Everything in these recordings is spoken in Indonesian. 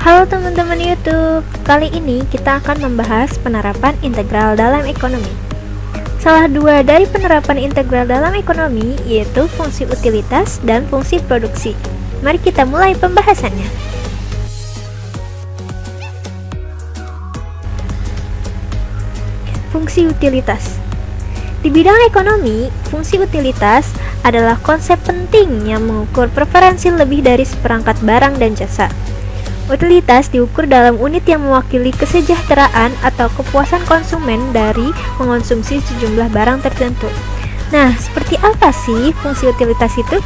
Halo teman-teman YouTube, kali ini kita akan membahas penerapan integral dalam ekonomi. Salah dua dari penerapan integral dalam ekonomi yaitu fungsi utilitas dan fungsi produksi. Mari kita mulai pembahasannya. Fungsi utilitas. Di bidang ekonomi, fungsi utilitas adalah konsep penting yang mengukur preferensi lebih dari seperangkat barang dan jasa. Utilitas diukur dalam unit yang mewakili kesejahteraan atau kepuasan konsumen dari mengonsumsi sejumlah barang tertentu. Nah, seperti apa sih fungsi utilitas itu?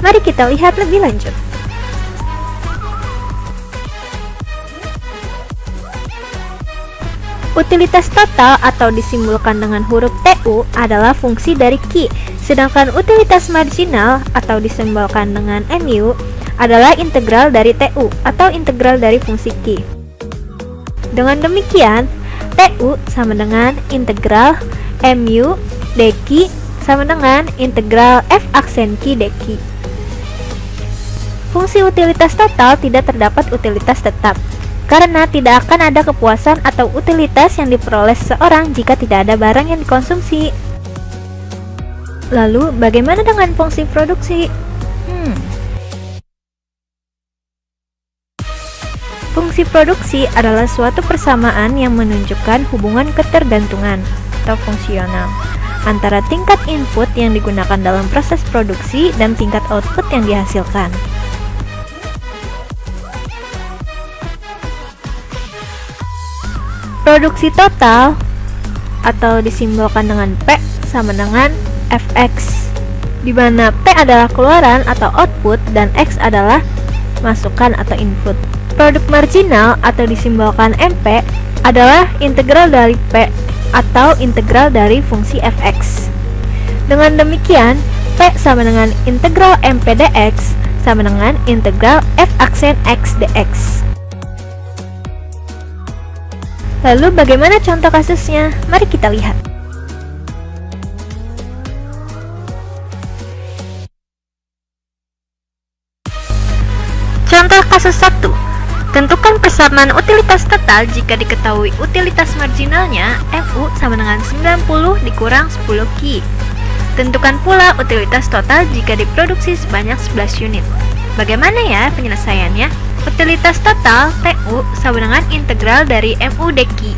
Mari kita lihat lebih lanjut. Utilitas total atau disimbolkan dengan huruf TU adalah fungsi dari Q, sedangkan utilitas marginal atau disimbolkan dengan MU adalah integral dari TU atau integral dari fungsi Q. Dengan demikian, TU sama dengan integral MU dQ sama dengan integral F aksen Q dQ. Fungsi utilitas total tidak terdapat utilitas tetap, karena tidak akan ada kepuasan atau utilitas yang diperoleh seseorang jika tidak ada barang yang dikonsumsi. Lalu, bagaimana dengan fungsi produksi? Fungsi produksi adalah suatu persamaan yang menunjukkan hubungan ketergantungan atau fungsional antara tingkat input yang digunakan dalam proses produksi dan tingkat output yang dihasilkan. Produksi total atau disimbolkan dengan P sama dengan Fx, di mana P adalah keluaran atau output dan X adalah masukan atau input. Produk marginal atau disimbolkan MP adalah integral dari P atau integral dari fungsi Fx. Dengan demikian, P sama dengan integral MP dx sama dengan integral F aksen X dx. Lalu bagaimana contoh kasusnya? Mari kita lihat. Contoh kasus 1. Tentukan persamaan utilitas total jika diketahui utilitas marginalnya MU sama dengan 90 dikurang 10 Q. Tentukan pula utilitas total jika diproduksi sebanyak 11 unit. Bagaimana ya penyelesaiannya? Utilitas total TU sama dengan integral dari MU dQ.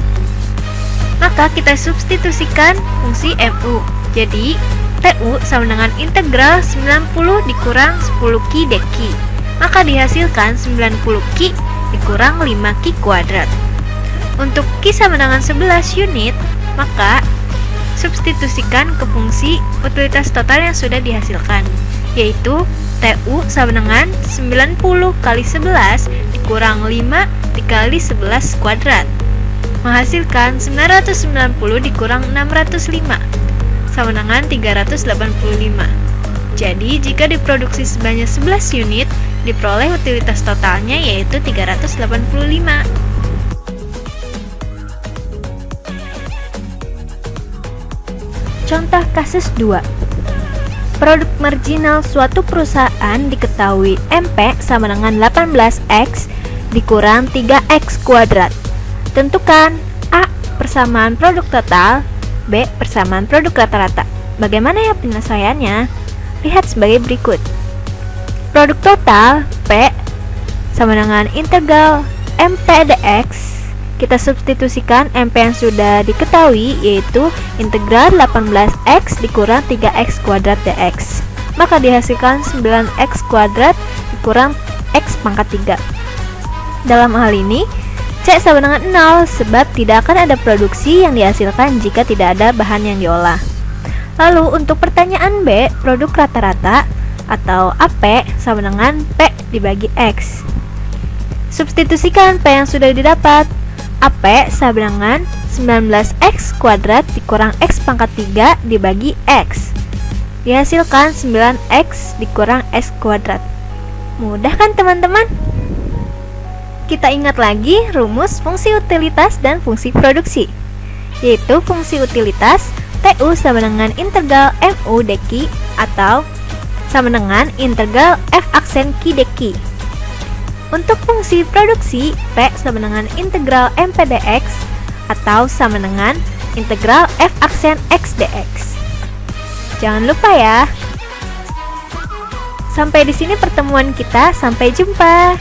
Maka kita substitusikan fungsi MU. Jadi TU sama dengan integral 90 dikurang 10 Q dQ. Maka dihasilkan 90 Q dikurang 5Q kuadrat. Untuk Q sama dengan 11 unit, maka substitusikan ke fungsi utilitas total yang sudah dihasilkan, yaitu TU sama dengan 90 kali 11 dikurang 5 dikali 11 kuadrat, menghasilkan 990 dikurang 605 sama dengan 385. Jadi, jika diproduksi sebanyak 11 unit, diperoleh utilitas totalnya yaitu 385. Contoh kasus 2. Produk marginal suatu perusahaan diketahui MP sama dengan 18X dikurang 3X kuadrat. Tentukan A. Persamaan produk total, B. Persamaan produk rata-rata. Bagaimana ya penyelesaiannya? Lihat sebagai berikut. Produk total P sama dengan integral MP dx. Kita substitusikan MP yang sudah diketahui yaitu integral 18X dikurang 3X kuadrat dx. Maka dihasilkan 9X kuadrat dikurang X pangkat 3. Dalam hal ini C sama dengan 0 sebab tidak akan ada produksi yang dihasilkan jika tidak ada bahan yang diolah. Lalu untuk pertanyaan B, produk rata-rata atau AP sama dengan P dibagi X. Substitusikan P yang sudah didapat. AP sama dengan 19X kuadrat dikurang X pangkat 3 dibagi X. Dihasilkan 9X dikurang X kuadrat. Mudah kan teman-teman? Kita ingat lagi rumus fungsi utilitas dan fungsi produksi, yaitu fungsi utilitas TU sama dengan integral MU dQ atau sama dengan integral F aksen Q dQ. Untuk fungsi produksi, P sama dengan integral MP dx atau sama dengan integral F aksen X dx. Jangan lupa ya. Sampai di sini pertemuan kita, sampai jumpa.